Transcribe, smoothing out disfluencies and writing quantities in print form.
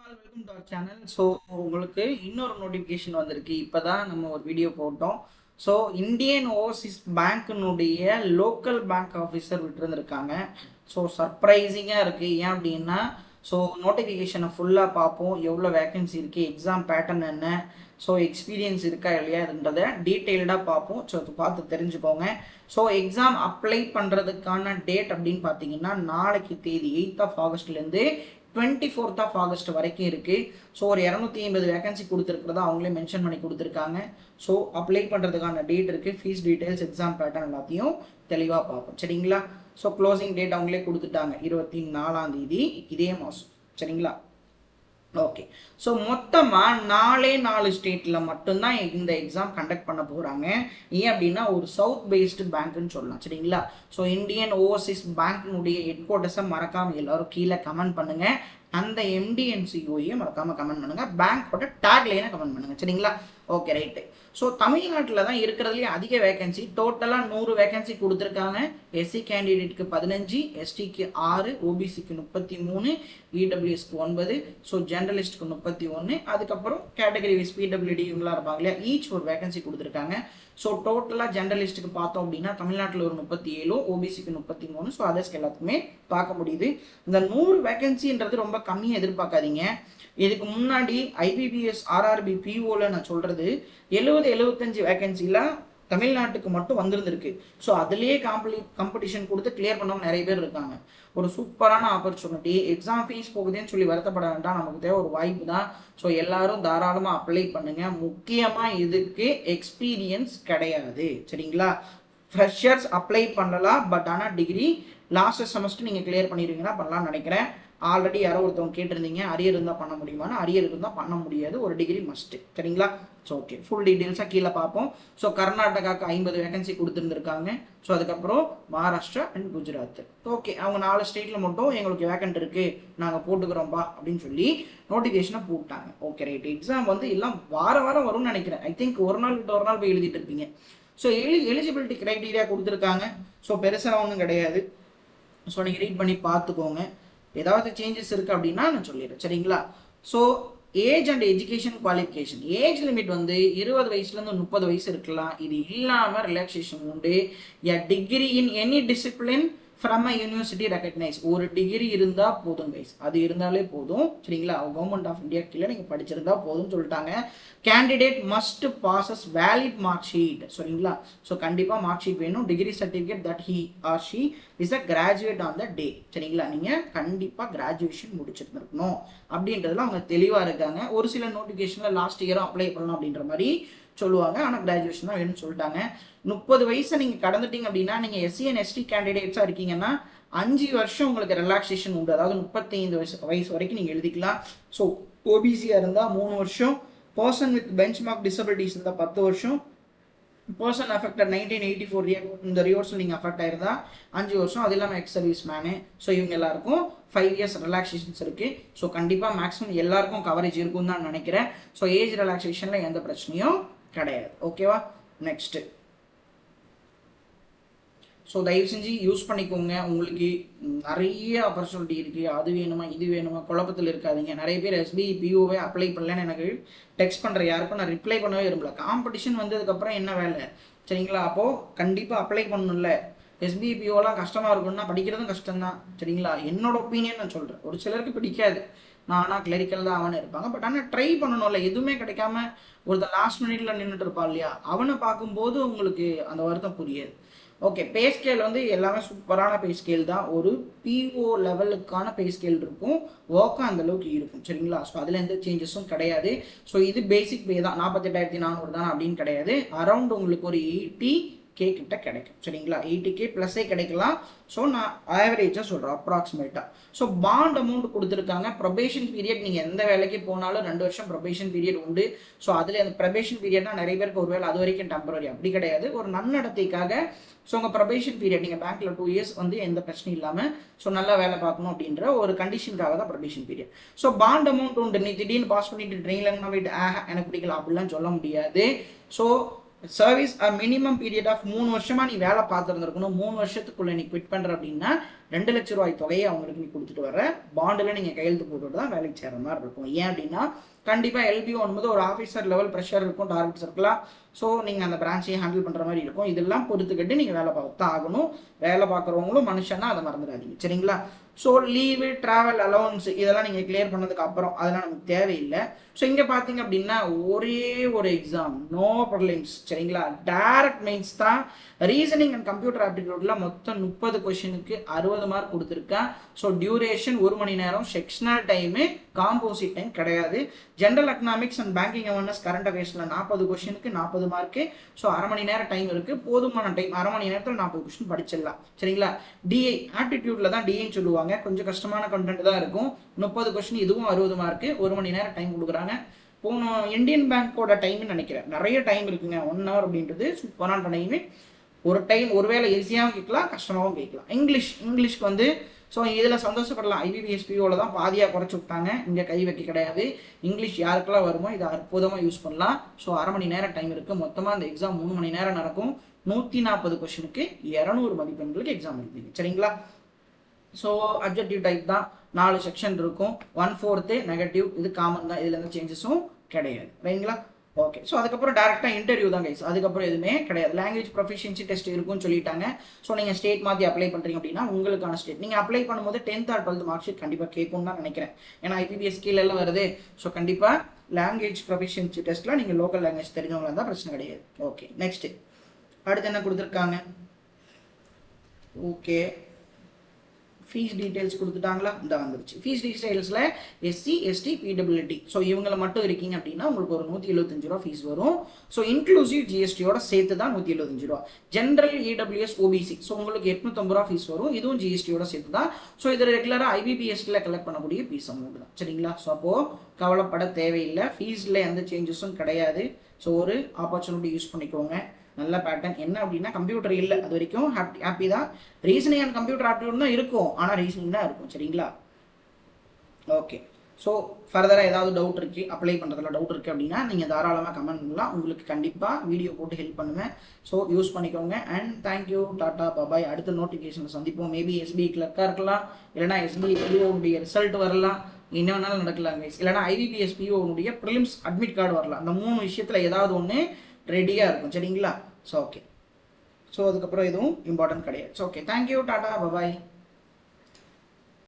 Welcome to our channel. So உங்களுக்கு இன்னொரு notification வந்திருக்கு. இப்போ தான் நம்ம ஒரு வீடியோ போட்டோம். ஸோ இந்தியன் ஓவர்சீஸ் பேங்க்கினுடைய லோக்கல் பேங்க் ஆஃபீஸர் விட்டுருந்துருக்காங்க. ஸோ சர்ப்ரைசிங்காக இருக்குது. ஏன் அப்படின்னா ஸோ நோட்டிஃபிகேஷனை ஃபுல்லாக பார்ப்போம். எவ்வளோ வேக்கன்சி இருக்குது, எக்ஸாம் பேட்டர்ன் என்ன, ஸோ எக்ஸ்பீரியன்ஸ் இருக்கா இல்லையான்றதை டீட்டெயில்டாக பார்ப்போம். ஸோ அது பார்த்து தெரிஞ்சுக்கோங்க. ஸோ எக்ஸாம் அப்ளை பண்ணுறதுக்கான டேட் அப்படின்னு பார்த்தீங்கன்னா நாளைக்கு தேதி 8th ஆகஸ்ட்லேருந்து 24th ஆகஸ்ட் வரைக்கும் இருக்குது. ஸோ ஒரு 250 வேகன்சி கொடுத்துருக்கிறதா அவங்களே மென்ஷன் பண்ணி கொடுத்துருக்காங்க. ஸோ அப்ளை பண்ணுறதுக்கான டேட் இருக்குது, ஃபீஸ் டீட்டெயில்ஸ், எக்ஸாம் பேட்டர்ன் எல்லாத்தையும் தெளிவாக பார்ப்போம். சரிங்களா? ஸோ க்ளோசிங் டேட் அவங்களே கொடுத்துட்டாங்க 24ஆம் தேதி இதே மாதம். சரிங்களா? ஓகே. ஸோ மொத்தமாக 4 ஸ்டேட்டில் மட்டும்தான் இந்த எக்ஸாம் கண்டக்ட் பண்ண போகிறாங்க. ஏன் அப்படின்னா ஒரு சவுத் பேஸ்டு பேங்க்னு சொல்லலாம். சரிங்களா? ஸோ இந்தியன் ஓவர்சீஸ் பேங்க்கினுடைய ஹெட் குவார்ட்டர்ஸை மறக்காமல் எல்லாரும் கீழே கமெண்ட் பண்ணுங்கள். அந்த எம்டிஎன்சிஓயை மறக்காமல் கமெண்ட் பண்ணுங்கள். பேங்க்கோட டேக்லைனை கமெண்ட் பண்ணுங்கள். சரிங்களா? Okay, right. ஸோ தமிழ்நாட்டில் தான் இருக்கிறதுலேயே அதிக வேகன்சி. டோட்டலாக 100 வேகன்சி கொடுத்துருக்காங்க. எஸ்சி கேண்டிடேட்டுக்கு 15, எஸ்டிக்கு 6, ஓபிசிக்கு 33, இடபிள்யூஎஸ்க்கு 9, ஸோ ஜெர்னலிஸ்ட்டுக்கு 31, அதுக்கப்புறம் கேட்டகரி வைஸ் பிடபிள்யூடி இவங்களாம் இருப்பாங்க இல்லையா, ஈச் ஒரு வேகன்சி கொடுத்துருக்காங்க. ஸோ டோட்டலாக ஜெர்னலிஸ்ட்டுக்கு பார்த்தோம் அப்படின்னா தமிழ்நாட்டில் ஒரு 37, ஓபிசிக்கு 33, ஸோ அதர்ஸ்க்கு எல்லாத்துக்குமே பார்க்க முடியுது. இந்த 100 வேகன்சின்றது ரொம்ப கம்மியாக எதிர்பார்க்காதீங்க. இதுக்கு முன்னாடி ஐபிபிஎஸ் ஆர்ஆர்பி பிஓவில் நான் சொல்கிறது 70-75 வேகன்சியில் தமிழ்நாட்டுக்கு மட்டும் வந்திருந்திருக்கு. ஸோ அதுலேயே காம்படிஷன் கொடுத்து கிளியர் பண்ணவங்க நிறைய பேர் இருக்காங்க. ஒரு சூப்பரான ஆப்பர்ச்சுனிட்டி. எக்ஸாம் ஃபீஸ் போகுதுன்னு சொல்லி வருத்தப்பட வேண்டாம். நமக்கு தேவை ஒரு வாய்ப்பு தான். ஸோ எல்லாரும் தாராளமாக அப்ளை பண்ணுங்க. முக்கியமாக இதுக்கு எக்ஸ்பீரியன்ஸ் கிடையாது. சரிங்களா? ஃப்ரெஷர்ஸ் அப்ளை பண்ணலாம். பட் ஆனால் டிகிரி லாஸ்ட் செமஸ்டர் நீங்கள் கிளியர் பண்ணிடுவீங்கன்னா பண்ணலாம்னு நினைக்கிறேன். ஆல்ரெடி யாரோ ஒருத்தவங்க கேட்டிருந்தீங்க அரியர் இருந்தால் பண்ண முடியுமான்னு. அரியர் இருந்தால் பண்ண முடியாது, ஒரு டிகிரி மஸ்ட்டு. சரிங்களா? ஸோ ஓகே, ஃபுல் டீட்டெயில்ஸாக கீழே பார்ப்போம். ஸோ கர்நாடகாவுக்கு 50 வேகன்சி கொடுத்துருந்துருக்காங்க. ஸோ அதுக்கப்புறம் மகாராஷ்டிரா அண்ட் குஜராத். ஓகே, அவங்க 4 ஸ்டேட்டில் மட்டும் எங்களுக்கு வேக்கன்ட் இருக்குது, நாங்கள் போட்டுக்கிறோம்பா அப்படின்னு சொல்லி நோட்டிஃபிகேஷனை போட்டாங்க. Okay, right. எக்ஸாம் வந்து எல்லாம் வாரம் வரும்னு நினைக்கிறேன். ஐ திங்க் ஒரு நாள் விட்டு ஒரு நாள் போய் எழுதிட்டு இருப்பீங்க. ஸோ எலிஜிபிலிட்டி க்ரைட்டீரியா கொடுத்துருக்காங்க. ஸோ பெருசாக ஒன்றும் கிடையாது. ஸோ நீங்கள் ரீட் பண்ணி பார்த்துக்கோங்க. ஏதாவது சேஞ்சஸ் இருக்குது அப்படின்னா நான் சொல்லிடுறேன். சரிங்களா? So age and education qualification. Age limit வந்து 20 வயசுலேருந்து 30 வயசு இருக்கலாம். இது இல்லாமல் ரிலாக்ஸேஷன் உண்டு. A degree in any discipline from a university recognise. ஒரு டிகிரி இருந்தால் போதும் கைஸ், அது இருந்தாலே போதும். சரிங்களா? கவர்மெண்ட் ஆஃப் இந்தியா கீழே நீங்கள் படிச்சிருந்தா போதும்னு சொல்லிட்டாங்க. Candidate must possess valid mark sheet. சரிங்களா? ஸோ கண்டிப்பாக மார்க் ஷீட் வேணும். Degree certificate that he or she is a graduate on the day. சரிங்களா? நீங்கள் கண்டிப்பாக கிராஜுவேஷன் முடிச்சிருந்துருக்கணும் அப்படின்றதுல அவங்க தெளிவாக இருக்காங்க. ஒரு சில நோட்டிஃபிகேஷனில் லாஸ்ட் இயரும் அப்ளை பண்ணலாம் அப்படின்ற மாதிரி சொல்லுவாங்க. ஆனால் கிராஜுவேஷன் தான் வேணும்னு சொல்லிட்டாங்க. 30 வயசை நீங்கள் கடந்துட்டீங்க அப்படின்னா நீங்கள் எஸ்சி அண்ட் எஸ்டி கேண்டிடேட்ஸாக இருக்கீங்கன்னா 5 வருஷம் உங்களுக்கு ரிலாக்ஸேஷன் உண்டு. அதாவது 35 வயசு வரைக்கும் நீங்கள் எழுதிக்கலாம். ஸோ ஓபிசியாக இருந்தால் 3 வருஷம், person with bench mark disabilities இருந்தால் 10 வருஷம், பர்சன் அஃபெக்டட் 1984 இந்த ரியோர்ஸில் நீங்கள் அஃபெக்ட் ஆயிருந்தா 5 வருஷம். அது இல்லாமல் எக்ஸ் சர்வீஸ் மேனு. ஸோ இவங்க எல்லாருக்கும் 5 இயர்ஸ் ரிலாக்ஸேஷன்ஸ் இருக்குது. ஸோ கண்டிப்பாக மேக்ஸிமம் எல்லாருக்கும் கவரேஜ் இருக்கும்னு தான் நினைக்கிறேன். ஸோ ஏஜ் ரிலாக்ஸேஷனில் எந்த பிரச்சனையும் கிடையாது. ஓகேவா? நெக்ஸ்ட்டு. ஸோ தயவு செஞ்சு யூஸ் பண்ணிக்கோங்க. உங்களுக்கு நிறைய ஆப்பர்ச்சுனிட்டி இருக்குது. அது வேணுமா இது வேணுமா குழப்பத்தில் இருக்காதிங்க. நிறைய பேர் எஸ்பிஐ பிஓவே அப்ளை பண்ணலன்னு எனக்கு டெக்ஸ்ட் பண்ணுற யாருக்கும் நான் ரிப்ளை பண்ணவே விரும்பல. காம்படிஷன் வந்ததுக்கப்புறம் என்ன வேலை? சரிங்களா? அப்போது கண்டிப்பாக அப்ளை பண்ணணும்ல. எஸ்பிஐ பிஓலாம் கஷ்டமாக இருக்கும்னா படிக்கிறதும் கஷ்டம்தான். சரிங்களா? என்னோட ஒப்பீனியன் நான் சொல்கிறேன். ஒரு சிலருக்கு பிடிக்காது. நான் ஆனால் கிளரிக்கல் தான் அவனு இருப்பாங்க. பட் ஆனால் ட்ரை பண்ணணும்ல. எதுவுமே கிடைக்காம ஒருத்தர் லாஸ்ட் மினிட்ல நின்றுட்டு இருப்பான் இல்லையா, அவனை பார்க்கும்போது உங்களுக்கு அந்த வருத்தம் புரியாது. ஓகே, பே ஸ்கேல் வந்து எல்லாமே சூப்பரான பே ஸ்கேல் தான். ஒரு பிஓ லெவலுக்கான பே ஸ்கேல் இருக்கும். ஒர்க்கும் அந்தளவுக்கு இருக்கும். சரிங்களா? ஸோ அதில் எந்த சேஞ்சஸும் கிடையாது. ஸோ இது பேசிக் பே தான். 48,400 தான் அப்படின்னு கிடையாது. அரௌண்ட் உங்களுக்கு ஒரு 80K கிட்ட கிடைக்கும். சரிங்களா? 80K ப்ளஸ்ஸே கிடைக்கலாம். ஸோ நான் ஆவரேஜாக சொல்கிறேன், அப்ராக்சிமேட்டாக. ஸோ பாண்ட் அமௌண்ட் கொடுத்துருக்காங்க. ப்ரொபேஷன் பீரியட் நீங்கள் எந்த வேலைக்கு போனாலும் 2 வருஷம் ப்ரொபேஷன் பீரியட் உண்டு. ஸோ அதில் அந்த ப்ரொபேஷன் பீரியட்னா நிறைய பேருக்கு ஒரு வேலை அது வரைக்கும் டெம்பரரி. அப்படி கிடையாது. ஒரு நன்னடத்தைக்காக. ஸோ உங்கள் ப்ரொபேஷன் பீரியட் நீங்கள் பேங்க்கில் 2 இயர்ஸ் வந்து எந்த பிரச்சனையும் இல்லாமல் ஸோ நல்லா வேலை பார்க்கணும் அப்படின்ற ஒரு கண்டிஷனுக்காக தான் probation period. So bond amount உண்டு. நீ திடீர்னு பாஸ் பண்ணிட்டு ட்ரெயினில் போயிட்டு எனக்கு பிடிக்கல அப்படிலாம் சொல்ல முடியாது. So service minimum period of 3 வருஷமா நீ வேலை பார்த்துருந்துருக்கணும். 3 வருஷத்துக்குள்ள நீ குவிட் பண்ற அப்படின்னா 2 லட்ச ரூபாய் தொகையை அவங்களுக்கு நீ கொடுத்துட்டு வர பாண்டில் நீங்கள் கையெழுத்து போட்டுட்டு தான் வேலைக்கு சேர்ற மாதிரி இருக்கும். ஏன் அப்படின்னா கண்டிப்பாக எல்பிஓ என்பது ஒரு ஆஃபீஸர் லெவல் ப்ரெஷர் இருக்கும், டார்கெட்ஸ் இருக்கலாம். ஸோ நீங்கள் அந்த பிரான்ச்சையும் ஹேண்டில் பண்ணுற மாதிரி இருக்கும். இதெல்லாம் பொறுத்துக்கிட்டு நீங்கள் வேலை பார்த்து ஆகணும். வேலை பார்க்குறவங்களும் மனுஷன்னா அதை மறந்துடாதீங்க, சரிங்களா? ஸோ லீவு, ட்ராவல் அலவன்ஸ் இதெல்லாம் நீங்கள் கிளியர் பண்ணதுக்கு அப்புறம் அதெல்லாம் நமக்கு தேவையில்லை. ஸோ இங்கே பார்த்தீங்க அப்படின்னா ஒரே ஒரு எக்ஸாம், நோ ப்ரிலிம்ஸ், சரிங்களா? டைரக்ட் மெயின்ஸ் தான். ரீசனிங் அண்ட் கம்ப்யூட்டர் ஆப்டிடியூட்ல மொத்தம் 30 கொஸ்டினுக்கு 60 மார்க் கொடுத்துருக்கேன். ஸோ டியூரேஷன் 1 மணி நேரம், செக்ஷனல் டைமு, காம்போசிட் டைம் கிடையாது. General economics and banking awareness current அஃபேர்ஸில் 40 கொஸ்டினுக்கு 40 மார்க்கு. ஸோ அரை மணி நேரம் டைம் இருக்குது, போதுமான டைம். அரை மணி நேரத்தில் 40 கொஸ்டின் படிச்சிடலாம், சரிங்களா? டிஐ ஆப்டிடியூட்ல தான் டிஐன்னு சொல்லுவாங்க, கொஞ்சம் கஷ்டமான கண்டென்ட் தான் இருக்கும். 30 கொஸ்டின், இதுவும் 60 மார்க்கு, 1 மணி நேரம் டைம் கொடுக்குறாங்க. போனோம் இந்தியன் பேங்கோட டைம்னு நினைக்கிறேன், நிறைய டைம் இருக்குங்க. 1 ஹவர் அப்படின்றது சூப்பரான டைமு. ஒரு டைம் ஒருவேளை ஈஸியாகவும் கேட்கலாம், கஷ்டமாகவும் கேட்கலாம். இங்கிலீஷ்க்கு வந்து ஸோ இதில் சந்தோஷப்படலாம். IBPSPOவில் தான் பாதியாக குறைச்சி விட்டாங்க, இங்கே கை வைக்க கிடையாது. இங்கிலீஷ் யாருக்கெல்லாம் வருமோ இதை அற்புதமாக யூஸ் பண்ணலாம். ஸோ அரை மணி நேரம் டைம் இருக்குது. மொத்தமாக அந்த எக்ஸாம் 3 மணி நேரம் நடக்கும். 140 கொஸ்டினுக்கு 200 மதிப்பெண்களுக்கு எக்ஸாம் எழுதிங்க, சரிங்களா? ஸோ அப்ஜெக்டிவ் டைப் தான், 4 செக்ஷன் இருக்கும். 1/4 நெகட்டிவ், இது காமன் தான், இதில் எந்த சேஞ்சஸும் கிடையாது, ரைங்களா? ஓகே. ஸோ அதுக்கப்புறம் டேரெக்டாக இன்டர்வியூ தான் கைஸ், அதுக்கப்புறம் எதுவுமே கிடையாது. லாங்குவேஜ் ப்ரொஃபிஷியன்சி டெஸ்ட் இருக்குன்னு சொல்லிட்டாங்க. ஸோ நீங்கள் ஸ்டேட் மாற்றி அப்ளை பண்ணுறீங்க அப்படின்னா உங்களுக்கான ஸ்டேட் நீங்கள் அப்ளை பண்ணும்போது 10th or 12th mark sheet கண்டிப்பாக கேட்கும்னு தான் நினைக்கிறேன். ஏன்னா IPPS கீழெல்லாம் வருது. ஸோ கண்டிப்பாக லாங்குவேஜ் ப்ரொஃபிஷியன்சி டெஸ்ட்டில் நீங்கள் லோக்கல் லாங்குவேஜ் தெரிஞ்சவங்களா இருந்தால் பிரச்சனை கிடையாது. ஓகே, நெக்ஸ்ட் அடுத்து என்ன கொடுத்துருக்காங்க? ஓகே, ஃபீஸ் டீடைல்ஸ் கொடுத்துட்டாங்களா? இந்த வந்துருச்சு. ஃபீஸ் டீடைல்ஸில் SC ST PWD ஸோ இவங்களை மட்டும் இருக்கீங்க அப்படின்னா உங்களுக்கு ஒரு 175 ரூபா ஃபீஸ் வரும். ஸோ இன்க்ளூசிவ் GSTயோட சேர்த்து தான் 175 ரூபா. ஜென்ரல் EWS OBC ஸோ உங்களுக்கு 850 ரூபா ஃபீஸ் வரும், இதுவும் GSTயோட சேர்த்து தான். ஸோ இது ரெகுலராக IBPSல கலெக்ட் பண்ணக்கூடிய ஃபீஸ் அமௌண்ட் தான், சரிங்களா? ஸோ அப்போது கவலைப்பட தேவையில்லை, ஃபீஸில் எந்த சேஞ்சஸும் கிடையாது. ஸோ ஒரு ஆப்பர்ச்சுனிட்டி யூஸ் பண்ணிக்கோங்க. நல்ல பேட்டர்ன் என்ன அப்படின்னா கம்ப்யூட்டர் இல்லை, அது வரைக்கும் ஹாப்பி தான். ரீசனிங் அண்ட் கம்ப்யூட்டர் ஆப்டிடியூட் தான் இருக்கும், ஆனால் ரீசனிங் தான் இருக்கும், சரிங்களா? ஓகே. ஸோ ஃபர்தராக ஏதாவது டவுட் இருக்குது, அப்ளை பண்ணுறதுல டவுட் இருக்குது அப்படின்னா நீங்கள் தாராளமாக கமெண்ட் பண்ணலாம். உங்களுக்கு கண்டிப்பாக வீடியோ போட்டு ஹெல்ப் பண்ணுவேன். ஸோ யூஸ் பண்ணிக்கோங்க. And thank you, tata, bye bye. அடுத்த நோட்டிஃபிகேஷன் சந்திப்போம். மேபி SBI கிளர்க்காக இருக்கலாம், இல்லைனா SBI PO ரிசல்ட் வரலாம், இன்னொன்னாலும் நடக்கலாம் கைஸ். இல்லைனா IBPS PO prelims admit card வரலாம். அந்த 3 விஷயத்தில் ஏதாவது ஒன்று ரெடியாக இருக்கும், சரிங்களா? So okay. ஸோ அதுக்கப்புறம் எதுவும் இம்பார்ட்டன்ட் கிடையாது. So okay, thank you, Tata, bye bye.